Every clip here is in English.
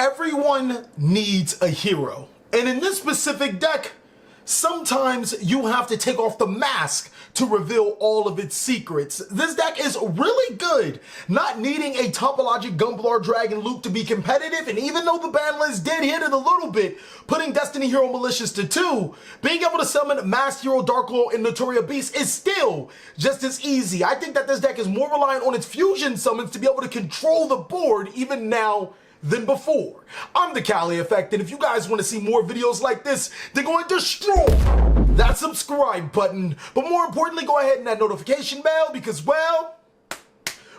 Everyone needs a hero. And in this specific deck, sometimes you have to take off the mask to reveal all of its secrets. This deck is really good, not needing a topologic Gumblar Dragon loop to be competitive, and even though the ban list did hit it a little bit, putting Destiny Hero Malicious to 2, being able to summon Masked Hero Darklaw and Notoria Beast is still just as easy. I think that this deck is more reliant on its fusion summons to be able to control the board even now than before. I'm TheCaliEffect, and if you guys want to see more videos like this, then go and destroy that subscribe button. But more importantly, go ahead and that notification bell because, well,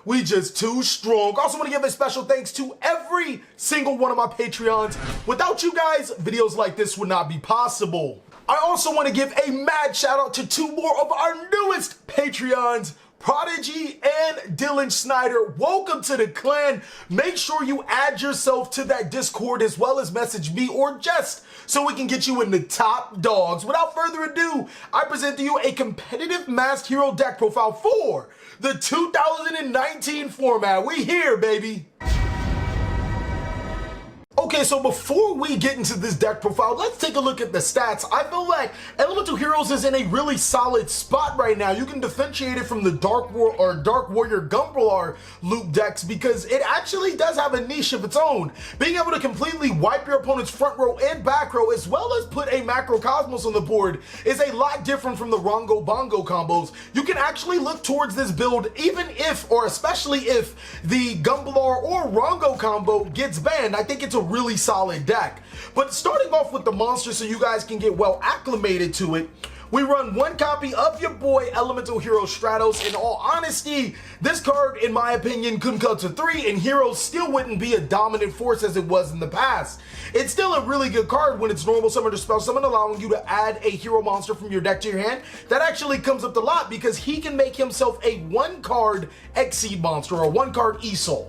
we just too strong. Also want to give a special thanks to every single one of my Patreons. Without you guys, videos like this would not be possible. I also want to give a mad shout out to 2 more of our newest Patreons, Prodigy and Dylan Snyder. Welcome to the clan. Make sure you add yourself to that Discord as well as message me or Just so we can get you in the top dogs. Without further ado, I present to you a competitive Masked Hero deck profile for the 2019 format. We here, baby. Okay, so before we get into this deck profile, let's take a look at the stats. I feel like Elemental Heroes is in a really solid spot right now. You can differentiate it from the Dark Warrior Gumblar loop decks because it actually does have a niche of its own. Being able to completely wipe your opponent's front row and back row as well as put a Macrocosmos on the board is a lot different from the Rongo Bongo combos. You can actually look towards this build even if, or especially if, the Gumblar or Rongo combo gets banned. I think it's a really solid deck. But starting off with the monster so you guys can get well acclimated to it, we run 1 copy of your boy Elemental Hero Stratos. In all honesty, this card, in my opinion, couldn't cut to 3 and Heroes still wouldn't be a dominant force as it was in the past. It's still a really good card when it's normal summon or spell summon, allowing you to add a hero monster from your deck to your hand. That actually comes up a lot because he can make himself a 1-card Exceed monster or 1-card ESOL.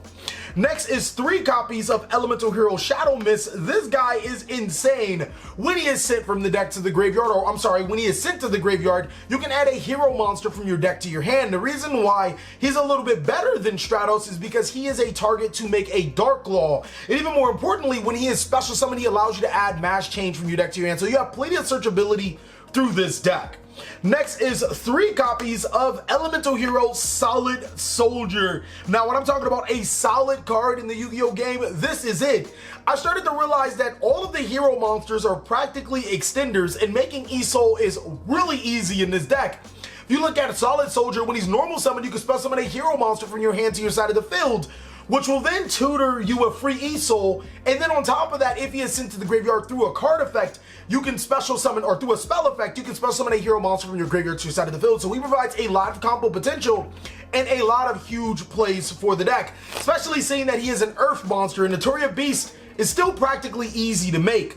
Next is 3 copies of Elemental Hero Shadow Mist. This guy is insane. When he is sent from the deck to the graveyard, or I'm sorry, when he is sent to the graveyard, you can add a hero monster from your deck to your hand. The reason why he's a little bit better than Stratos is because he is a target to make a Darklaw. And even more importantly, when he is special summoned, he allows you to add Mass Change from your deck to your hand. So you have plenty of searchability through this deck. Next is 3 copies of Elemental Hero Solid Soldier. Now, when I'm talking about a solid card in the Yu-Gi-Oh game, this is it. I started to realize that all of the hero monsters are practically extenders, and making ESOL is really easy in this deck. If you look at a Solid Soldier, when he's normal summoned, you can special summon a hero monster from your hand to your side of the field, which will then tutor you a free ESOL, and then on top of that, if he is sent to the graveyard through a card effect, you can special summon, or through a spell effect, you can special summon a hero monster from your graveyard to your side of the field. So he provides a lot of combo potential and a lot of huge plays for the deck, especially seeing that he is an earth monster, and Notoria Beast is still practically easy to make.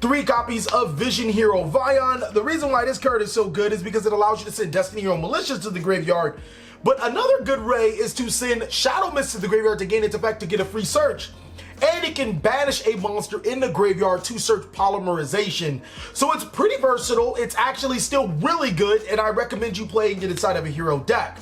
3 copies of Vision Hero Vion. The reason why this card is so good is because it allows you to send Destiny Hero Malicious to the graveyard. But another good way is to send Shadow Mist to the graveyard to gain its effect to get a free search. And it can banish a monster in the graveyard to search Polymerization. So it's pretty versatile. It's actually still really good, and I recommend you playing it inside of a hero deck.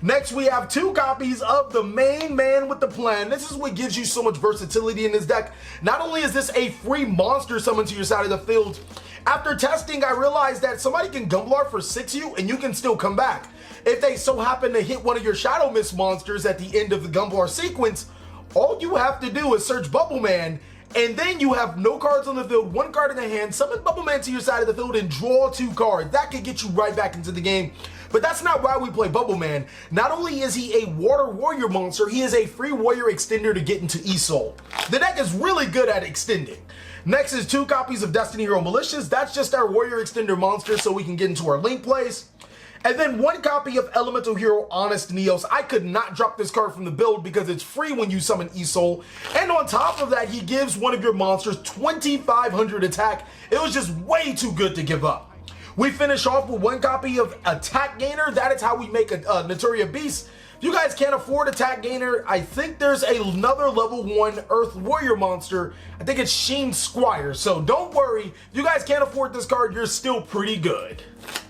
Next, we have 2 copies of the Main Man with the Plan. This is what gives you so much versatility in this deck. Not only is this a free monster summoned to your side of the field, after testing, I realized that somebody can Gumblar for 6 you and you can still come back. If they so happen to hit one of your Shadow Mist monsters at the end of the Gumblar sequence, all you have to do is search Bubble Man, and then you have no cards on the field, 1 card in the hand, summon Bubble Man to your side of the field and draw 2 cards. That could get you right back into the game. But that's not why we play Bubble Man. Not only is he a Water Warrior monster, he is a free warrior extender to get into ESOL. The deck is really good at extending. Next is 2 copies of Destiny Hero Malicious. That's just our warrior extender monster so we can get into our link plays. And then 1 copy of Elemental Hero Honest Neos. I could not drop this card from the build because it's free when you summon ESOL. And on top of that, he gives one of your monsters 2,500 attack. It was just way too good to give up. We finish off with 1 copy of Attack Gainer. That is how we make a Notoria Beast. If you guys can't afford Attack Gainer, I think there's another level 1 Earth Warrior monster. I think it's Sheen Squire. So don't worry, if you guys can't afford this card, you're still pretty good.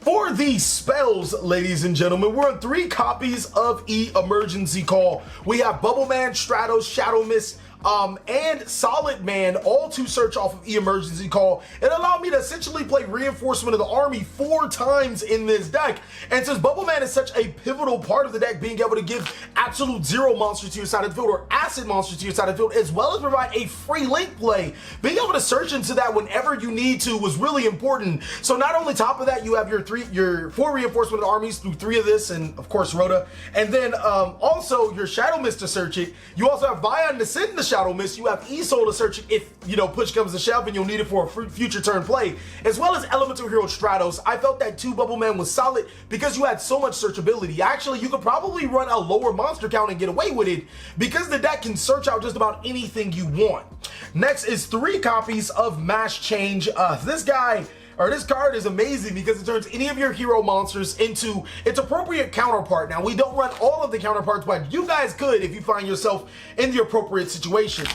For these spells, ladies and gentlemen, we're on 3 copies of Emergency Call. We have Bubble Man, Stratos, Shadow Mist, and Solid Man, all to search off of emergency call. It allowed me to essentially play Reinforcement of the Army 4 times in this deck. And since Bubble Man is such a pivotal part of the deck, being able to give absolute zero monsters to your side of the field or acid monsters to your side of the field, as well as provide a free link play, being able to search into that whenever you need to was really important. So not only top of that, you have your 4 Reinforcement of the Armies through 3 of this, and of course Rhoda, and then also your Shadow Mist to search it. You also have Vion to send the Shadow Mist. You have E-Soul to search it if, you know, push comes to shove and you'll need it for a future turn play, as well as Elemental Hero Stratos. I felt that 2 Bubble Man was solid because you had so much searchability. Actually, you could probably run a lower monster count and get away with it because the deck can search out just about anything you want. Next is 3 copies of Mass Change. This card is amazing because it turns any of your hero monsters into its appropriate counterpart. Now, we don't run all of the counterparts, but you guys could if you find yourself in the appropriate situation.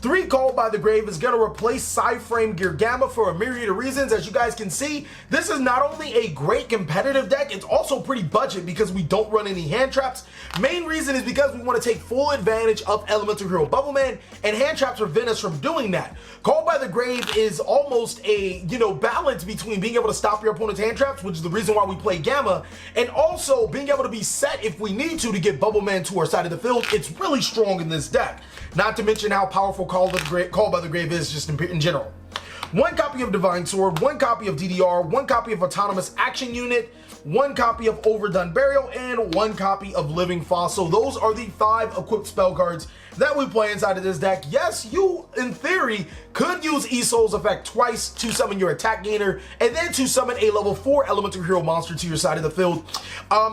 3 Called by the Grave is going to replace Psyframe Gear Gamma for a myriad of reasons. As you guys can see, this is not only a great competitive deck, it's also pretty budget because we don't run any hand traps. Main reason is because we want to take full advantage of Elemental Hero Bubble Man, and hand traps prevent us from doing that. Called by the Grave is almost a, you know, balance between being able to stop your opponent's hand traps, which is the reason why we play Gamma, and also being able to be set if we need to get Bubble Man to our side of the field. It's really strong in this deck. Not to mention how powerful Called by the Grave is just in general. 1 copy of Divine Sword, 1 copy of DDR, 1 copy of Autonomous Action Unit, 1 copy of Overdone Burial, and 1 copy of Living Fossil. Those are the 5 equipped spell cards that we play inside of this deck. Yes, you, in theory, could use E-Soul's effect twice to summon your attack gainer, and then to summon a level 4 Elemental Hero monster to your side of the field.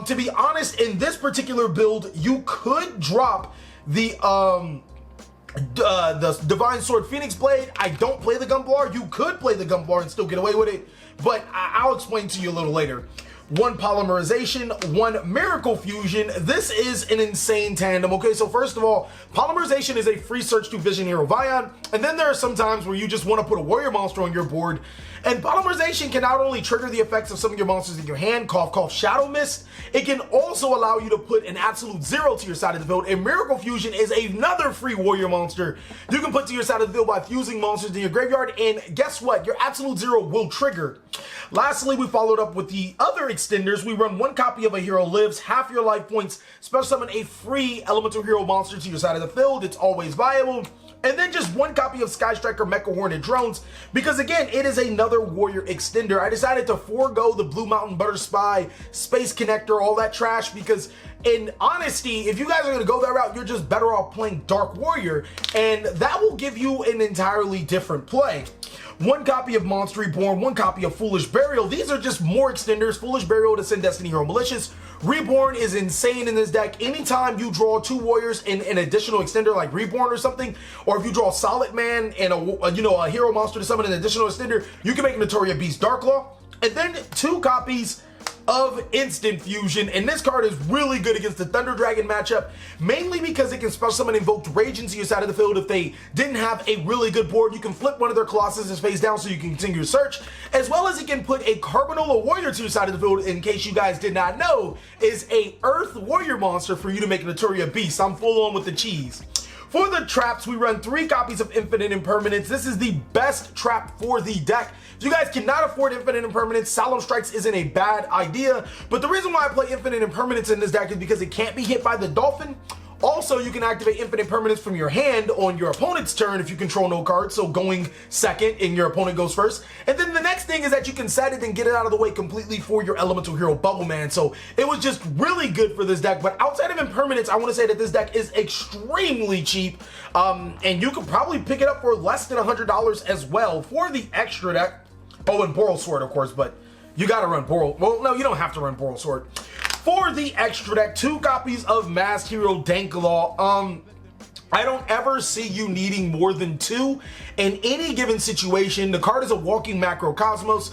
To be honest, in this particular build, you could drop the Divine Sword Phoenix Blade. I don't play the Gumblar. You could play the Gumblar and still get away with it, but I'll explain to you a little later. 1 Polymerization, 1 Miracle Fusion. This is an insane tandem. Okay, so first of all, Polymerization is a free search to Vision Hero Vion, and then there are some times where you just want to put a warrior monster on your board, and Polymerization can not only trigger the effects of some of your monsters in your hand, cough cough Shadow Mist, it can also allow you to put an absolute 0 to your side of the field, and Miracle Fusion is another free warrior monster you can put to your side of the field by fusing monsters in your graveyard, and guess what? Your absolute 0 will trigger. Lastly, we followed up with the other extenders. We run 1 copy of A Hero Lives, half your life points, special summon a free Elemental Hero monster to your side of the field. It's always viable. And then just 1 copy of Sky Striker Mecha Hornet Drones, because again, it is another warrior extender. I decided to forego the Blue Mountain Butter Spy, Space Connector, all that trash, because in honesty, if you guys are going to go that route, you're just better off playing Dark Warrior, and that will give you an entirely different play. 1 copy of Monster Reborn, 1 copy of Foolish Burial. These are just more extenders. Foolish Burial to send Destiny Hero Malicious. Reborn is insane in this deck. Anytime you draw 2 warriors in an additional extender like Reborn or something, or if you draw Solid Man and a hero monster to summon an additional extender, you can make Notoria Beast Darklaw. And then 2 copies of Instant Fusion, and this card is really good against the Thunder Dragon matchup, mainly because it can special summon Invoked Rage into your side of the field. If they didn't have a really good board, you can flip one of their Colossus face down so you can continue your search, as well as it can put a Carbanola Warrior to your side of the field, in case you guys did not know, is a Earth Warrior monster for you to make Notoria Beast. I'm full on with the cheese. For the traps, we run 3 copies of Infinite Impermanence. This is the best trap for the deck. If you guys cannot afford Infinite Impermanence, Solemn Strikes isn't a bad idea, but the reason why I play Infinite Impermanence in this deck is because it can't be hit by the Dolphin. Also, you can activate Infinite Permanence from your hand on your opponent's turn if you control no cards, so going second and your opponent goes first. And then the next thing is that you can set it and get it out of the way completely for your Elemental Hero Bubble Man. So it was just really good for this deck. But outside of Impermanence, I want to say that this deck is extremely cheap, and you can probably pick it up for less than $100 as well for the extra deck. Oh, and Boral Sword, of course, but you gotta run Boral. Well, no, you don't have to run Boral Sword. For the extra deck, 2 copies of Masked Hero Danklaw. I don't ever see you needing more than 2 in any given situation. The card is a walking macrocosmos.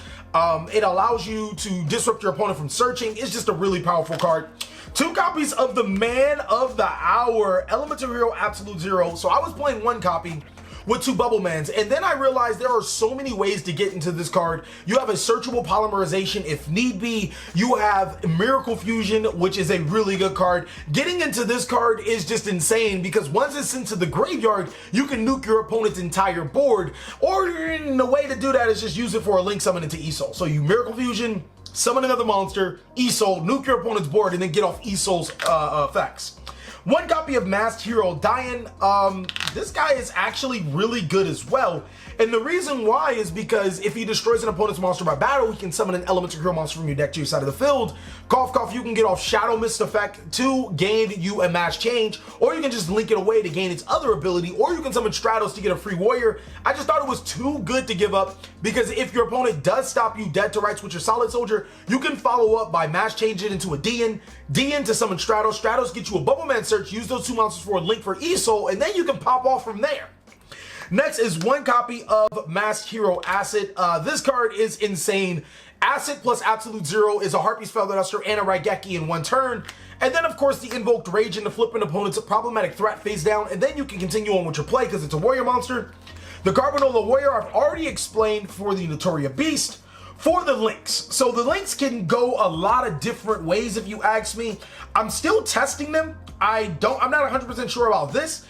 It allows you to disrupt your opponent from searching. It's just a really powerful card. 2 copies of the Man of the Hour, Elemental Hero Absolute Zero. So I was playing 1 copy. with 2 Bubble Mans. And then I realized there are so many ways to get into this card. You have a searchable polymerization if need be. You have Miracle Fusion, which is a really good card. Getting into this card is just insane because once it's into the graveyard, you can nuke your opponent's entire board. Or the way to do that is just use it for a link summon into ESO. So you Miracle Fusion, summon another monster, ESO, nuke your opponent's board, and then get off ESO's effects. 1 copy of Masked Hero Dian. This guy is actually really good as well. And the reason why is because if he destroys an opponent's monster by battle, he can summon an Elemental Hero monster from your deck to your side of the field. Cough, cough, you can get off Shadow Mist effect to gain you a Mass Change, or you can just link it away to gain its other ability, or you can summon Stratos to get a free warrior. I just thought it was too good to give up because if your opponent does stop you dead to rights with your Solid Soldier, you can follow up by Mass Change it into a Dian to summon Stratos. Stratos get you a Bubble Man search, use those 2 monsters for a link for ESO, and then you can pop off from there. Next is 1 copy of Masked Hero Acid. This card is insane. Acid plus Absolute Zero is a Harpy's Feather Duster and a Raigeki in 1 turn. And then, of course, the Invoked Rage into flip an opponent's problematic threat face down, and then you can continue on with your play because it's a warrior monster. The Carbanola Warrior I've already explained for the Notoria Beast. For the links, so the links can go a lot of different ways if you ask me. I'm still testing them. I'm not 100% sure about this,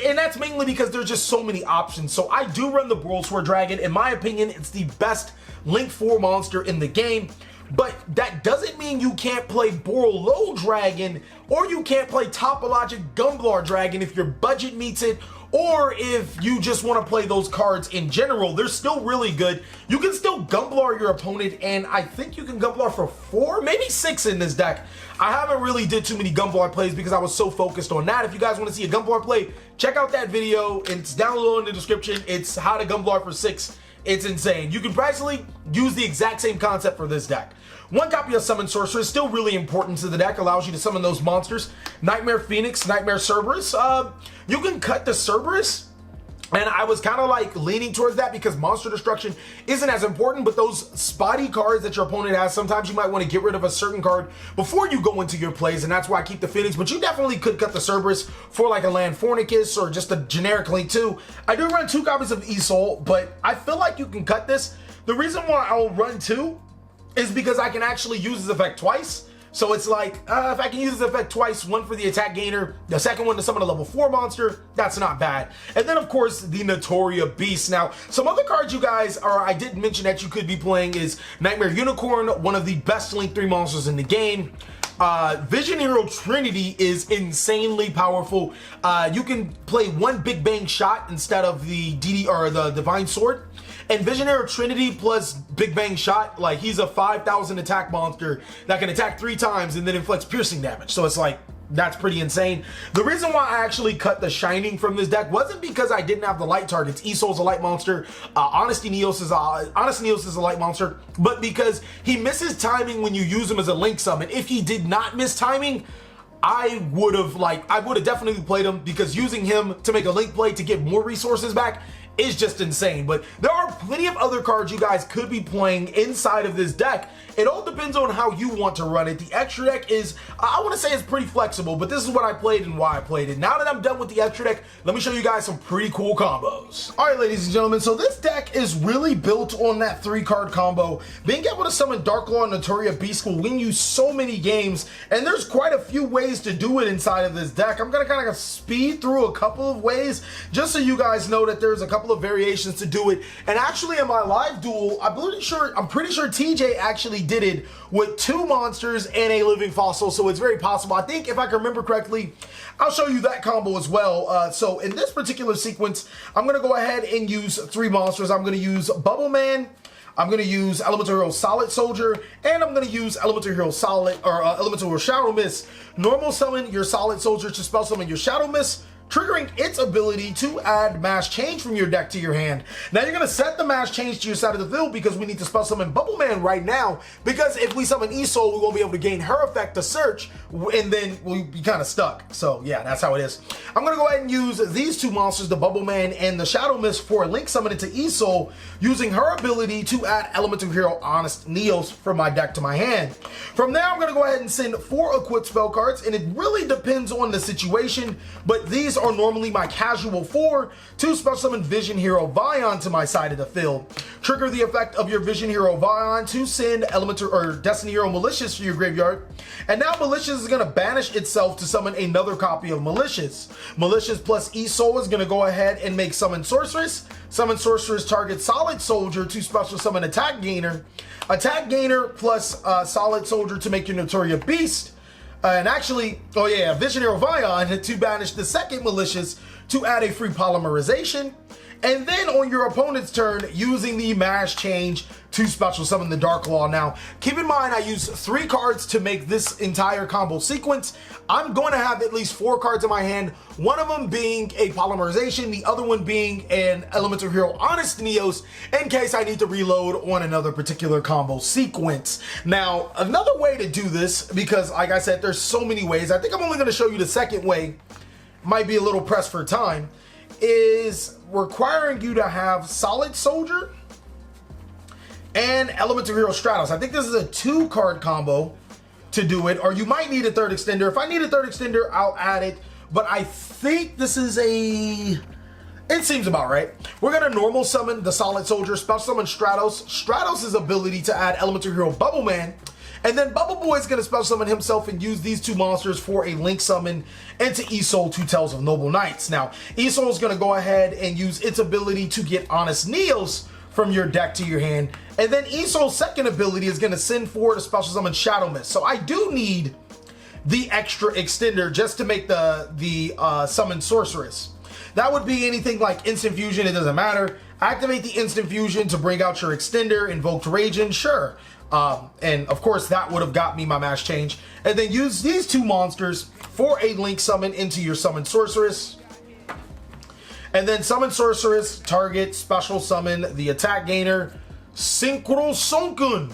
and that's mainly because there's just so many options. So I do run the Brawl Sword Dragon. In my opinion, it's the best Link 4 monster in the game. But that doesn't mean you can't play Borlow Dragon or you can't play Topologic Gumblar Dragon if your budget meets it, or if you just want to play those cards in general. They're still really good. You can still Gumblar your opponent, and I think you can Gumblar for 4, maybe 6 in this deck. I haven't really did too many Gumblar plays because I was so focused on that. If you guys want to see a Gumblar play, check out that video. It's down below in the description. It's how to Gumblar for 6. It's insane. You can practically use the exact same concept for this deck. 1 copy of Summon Sorcerer is still really important to the deck, allows you to summon those monsters. Nightmare Phoenix, Nightmare Cerberus. You can cut the Cerberus, and I was kind of like leaning towards that because monster destruction isn't as important, but those spotty cards that your opponent has, sometimes you might want to get rid of a certain card before you go into your plays, and that's why I keep the Phoenix, but you definitely could cut the Cerberus for like a Land Fornicus or just a generic link too. I do run 2 copies of Isol, but I feel like you can cut this. The reason why I'll run 2 is because I can actually use this effect twice. So it's like, if I can use this effect twice, 1 for the attack gainer, the second one to summon a level 4 monster, that's not bad. And then, of course, the Notoria Beast. Now, some other cards you guys, I didn't mention that you could be playing is Nightmare Unicorn, one of the best Link 3 monsters in the game. Vision Hero Trinity is insanely powerful. You can play 1 Big Bang Shot instead of the the Divine Sword. And Vision Hero Trinity plus Big Bang Shot, like he's a 5,000 attack monster that can attack 3 times and then inflicts piercing damage. So it's like, that's pretty insane. The reason why I actually cut the Shining from this deck wasn't because I didn't have the light targets. Isol's a light monster. Honest Neos is a light monster, but because he misses timing when you use him as a link summon. If he did not miss timing, I would have definitely played him because using him to make a link play to get more resources back is just insane. But there are plenty of other cards you guys could be playing inside of this deck. It all depends on how you want to run it. The extra deck is, I want to say it's pretty flexible, but this is what I played and why I played it. Now that I'm done with the extra deck, let me show you guys some pretty cool combos. All right, ladies and gentlemen, so this deck is really built on that 3-card combo. Being able to summon Darklaw and Notoria Beast will win you so many games, and there's quite a few ways to do it inside of this deck. I'm gonna kind of speed through a couple of ways, just so you guys know that there's a couple of variations to do it. And actually in my live duel, I'm pretty sure TJ actually did it with 2 monsters and a living fossil, so it's very possible. I think if I can remember correctly, I'll show you that combo as well. So in this particular sequence, I'm gonna go ahead and use 3 monsters. I'm gonna use Bubble Man, I'm gonna use Elemental Hero Solid Soldier, and I'm gonna use Elemental Hero Elemental Hero Shadow Mist. Normal summon your Solid Soldier to spell summon your Shadow Mist, triggering its ability to add Mass Change from your deck to your hand. Now you're going to set the Mass Change to your side of the field because we need to spell summon Bubble Man right now, because if we summon Isol, we won't be able to gain her effect to search, and then we'll be kind of stuck. So yeah, that's how it is. I'm going to go ahead and use these 2 monsters, the Bubble Man and the Shadow Mist, for a link summon into Isol, using her ability to add Elemental Hero Honest Neos from my deck to my hand. From there, I'm going to go ahead and send 4 equipped spell cards, and it really depends on the situation, but these these are normally my casual 4 to special summon Vision Hero Vion to my side of the field. Trigger the effect of your Vision Hero Vion to send Elemental or Destiny Hero Malicious to your graveyard. And now Malicious is going to banish itself to summon another copy of Malicious. Malicious plus E-Soul is going to go ahead and make Summon Sorceress. Summon Sorceress target Solid Soldier to special summon Attack Gainer. Attack Gainer plus Solid Soldier to make your Notoria Beast. And actually, oh yeah, Vision Hero Vion to banish the second Malicious to add a free polymerization. And then on your opponent's turn, using the Mash Change to special summon the Dark Claw. Now, keep in mind, I use 3 cards to make this entire combo sequence. I'm going to have at least 4 cards in my hand, one of them being a polymerization, the other one being an Elemental Hero Honest Neos, in case I need to reload on another particular combo sequence. Now, another way to do this, because like I said, there's so many ways, I think I'm only going to show you the second way, might be a little pressed for time, is requiring you to have Solid Soldier and Elemental Hero Stratos. I think this is a 2-card combo to do it, or you might need a 3rd extender. If I need a 3rd extender, I'll add it, but I think this is it seems about right. We're gonna normal summon the Solid Soldier, special summon Stratos. Stratos' ability to add Elemental Hero Bubble Man. And then Bubble Boy is going to special summon himself and use these 2 monsters for a link summon into E-Soul, 2 Tales of Noble Knights. Now, E-Soul is going to go ahead and use its ability to get Honest Neos from your deck to your hand. And then E-Soul's second ability is going to send forward a special summon Shadow Mist. So I do need the extra extender just to make the summon Sorceress. That would be anything like Instant Fusion, it doesn't matter. Activate the Instant Fusion to bring out your extender, Invoked Raging, sure. And of course that would have got me my Mash Change. And then use these 2 monsters for a link summon into your Summon Sorceress. And then Summon Sorceress, target, special summon the Attack Gainer, Synchro Sunkun.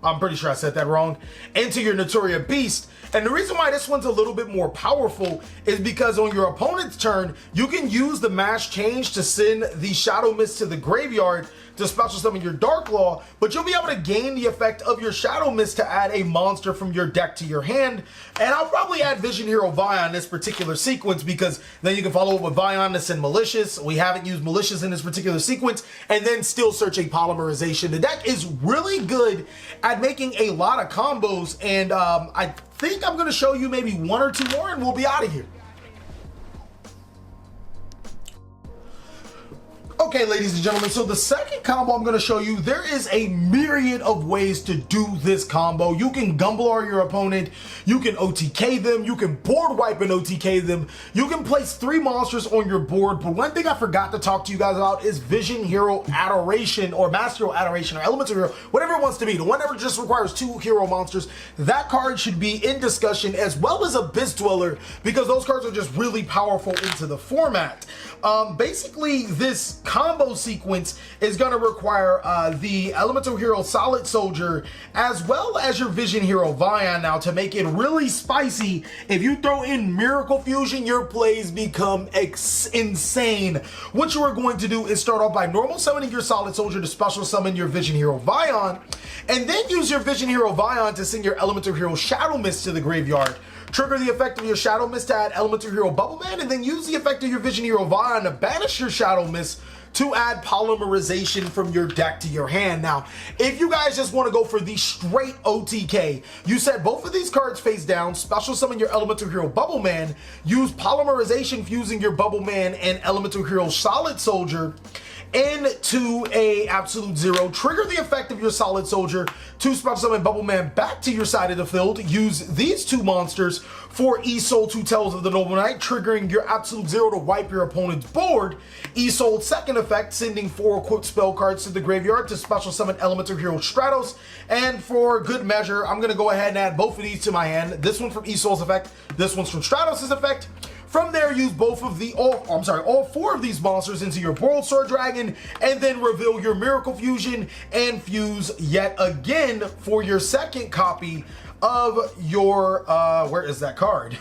I'm pretty sure I said that wrong. Into your Notoria Beast. And the reason why this one's a little bit more powerful is because on your opponent's turn, you can use the Mash Change to send the Shadow Mist to the graveyard to special summon your Dark Claw, but you'll be able to gain the effect of your Shadow Mist to add a monster from your deck to your hand. And I'll probably add Vision Hero Vion in this particular sequence, because then you can follow up with Vion to send Malicious. We haven't used Malicious in this particular sequence, and then still search a polymerization. The deck is really good at making a lot of combos, and I think I'm going to show you maybe 1 or 2 more and we'll be out of here. Okay, ladies and gentlemen, so the second combo I'm going to show you, there is a myriad of ways to do this combo. You can Gumblar your opponent, you can OTK them, you can board wipe and OTK them, you can place 3 monsters on your board, but one thing I forgot to talk to you guys about is Vision Hero Adoration, or Master Hero Adoration, or Elemental Hero, whatever it wants to be. The one that just requires 2 hero monsters, that card should be in discussion, as well as Abyss Dweller, because those cards are just really powerful into the format. Basically, this combo sequence is going to require the Elemental Hero Solid Soldier as well as your Vision Hero Vion. Now, to make it really spicy, if you throw in Miracle Fusion, your plays become insane. What you are going to do is start off by normal summoning your Solid Soldier to special summon your Vision Hero Vion, and then use your Vision Hero Vion to send your Elemental Hero Shadow Mist to the graveyard. Trigger the effect of your Shadow Mist to add Elemental Hero Bubble Man, and then use the effect of your Vision Hero Vion to banish your Shadow Mist to add polymerization from your deck to your hand. Now, if you guys just want to go for the straight OTK, you set both of these cards face down, special summon your Elemental Hero Bubble Man, use polymerization fusing your Bubble Man and Elemental Hero Solid Soldier into a absolute 0, trigger the effect of your Solid Soldier to special summon Bubble Man back to your side of the field, use these 2 monsters for E-Soul 2 Tales of the Noble Knight, triggering your absolute 0 to wipe your opponent's board. E-Soul's second effect, sending 4 equipped spell cards to the graveyard to special summon Elemental Hero Stratos, and for good measure, I'm going to go ahead and add both of these to my hand. This one from E-Soul's effect, this one's from Stratos' effect. From there, use both of the, all 4 of these monsters into your Boiled Sword Dragon, and then reveal your Miracle Fusion and fuse yet again for your second copy of your, where is that card?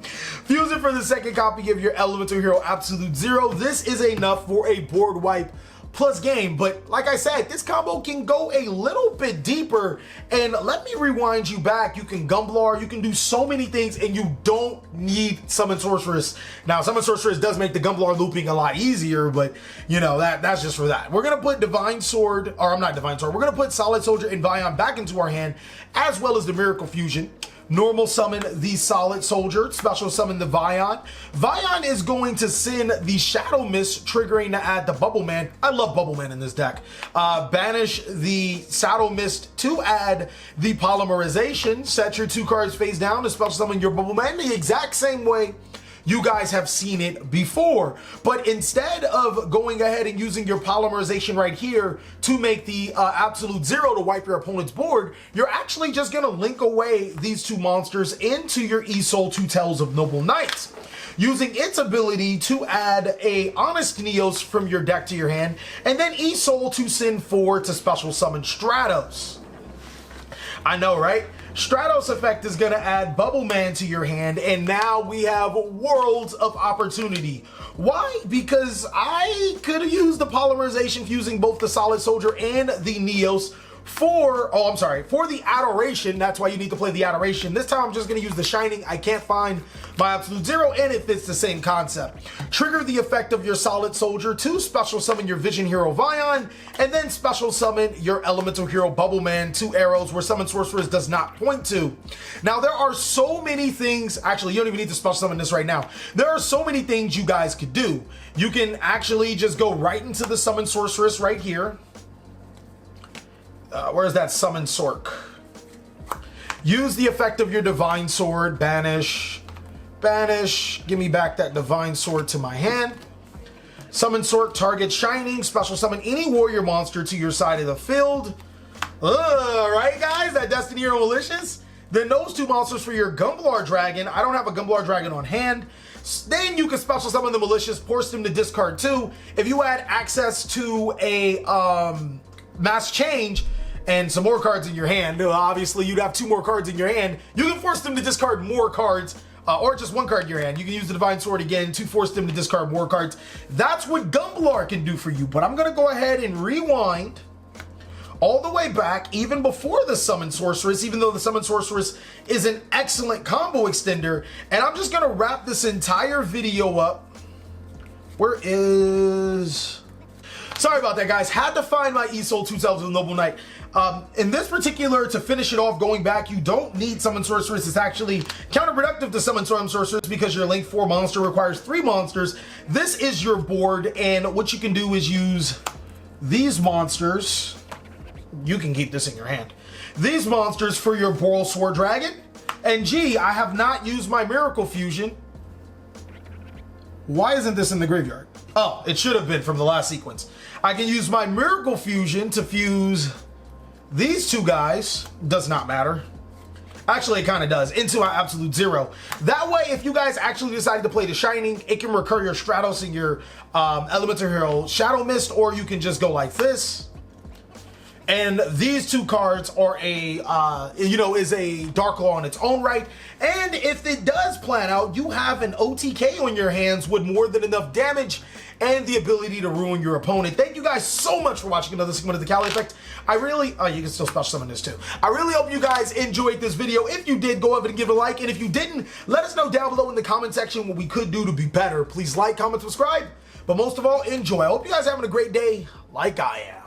Fuse it for the second copy of your Elemental Hero Absolute 0. This is enough for a board wipe plus game. But like I said, this combo can go a little bit deeper. And let me rewind you back. You can Gumblar, you can do so many things, and you don't need Summon Sorceress. Now, Summon Sorceress does make the Gumblar looping a lot easier, but you know, that's just for that. We're gonna put Divine Sword, or I'm not Divine Sword, we're gonna put Solid Soldier and Vion back into our hand, as well as the Miracle Fusion. Normal summon the Solid Soldier, special summon the Vion. Vion is going to send the Shadow Mist, triggering to add the Bubble Man. I love Bubble Man in this deck. Banish the Shadow Mist to add the Polymerization. Set your 2 cards face down to special summon your Bubble Man the exact same way you guys have seen it before. But instead of going ahead and using your Polymerization right here to make the absolute 0 to wipe your opponent's board, you're actually just gonna link away these 2 monsters into your E-Soul 2 Tails of Noble Knights, using its ability to add a Honest Neos from your deck to your hand, and then E-Soul to send 4 to special summon Stratos. I know, right? Stratos effect is going to add Bubble Man to your hand, and now we have worlds of opportunity. Why? Because I could have used the Polymerization fusing both the Solid Soldier and the Neos for the Adoration. That's why you need to play the Adoration. This time I'm just going to use the Shining. I can't find my Absolute Zero, and it fits the same concept. Trigger the effect of your Solid Soldier to special summon your Vision Hero Vion, and then special summon your Elemental Hero Bubble Man, 2 arrows where Summon Sorceress does not point to. Now, there are so many things, actually, you don't even need to special summon this right now. There are so many things you guys could do. You can actually just go right into the Summon Sorceress right here. Where's that Summon Sorc? Use the effect of your Divine Sword, banish, give me back that Divine Sword to my hand. Summon Sorc, target Shining, special summon any warrior monster to your side of the field. Right guys, that Destiny Hero Malicious? Then those 2 monsters for your Gumblar Dragon. I don't have a Gumblar Dragon on hand. Then you can special summon the Malicious, force them to discard 2. If you had access to a Mass Change, and some more cards in your hand, obviously you'd have 2 more cards in your hand, you can force them to discard more cards, or just 1 card in your hand. You can use the Divine Sword again to force them to discard more cards. That's what Gumblar can do for you. But I'm gonna go ahead and rewind all the way back, even before the Summon Sorceress, even though the Summon Sorceress is an excellent combo extender, and I'm just gonna wrap this entire video up. Where is... Sorry about that, guys. Had to find my E-Soul 2 Tails of the Noble Knight. In this particular, to finish it off, going back, you don't need Summon Sorceress. It's actually counterproductive to summon Sorceress because your Link 4 monster requires 3 monsters. This is your board, and what you can do is use these monsters. You can keep this in your hand. These monsters for your Boral Sword Dragon. And gee, I have not used my Miracle Fusion. Why isn't this in the graveyard? Oh, it should have been from the last sequence. I can use my Miracle Fusion to fuse these 2 guys, does not matter. Actually, it kind of does, into our Absolute Zero. That way, if you guys actually decided to play the Shining, it can recur your Stratos and your Elemental Hero Shadow Mist, or you can just go like this. And these 2 cards are is a Dark Law in its own right. And if it does plan out, you have an OTK on your hands with more than enough damage and the ability to ruin your opponent. Thank you guys so much for watching another segment of the TheCaliEffect. You can still special summon this too. I really hope you guys enjoyed this video. If you did, go ahead and give it a like. And if you didn't, let us know down below in the comment section what we could do to be better. Please like, comment, subscribe. But most of all, enjoy. I hope you guys are having a great day like I am.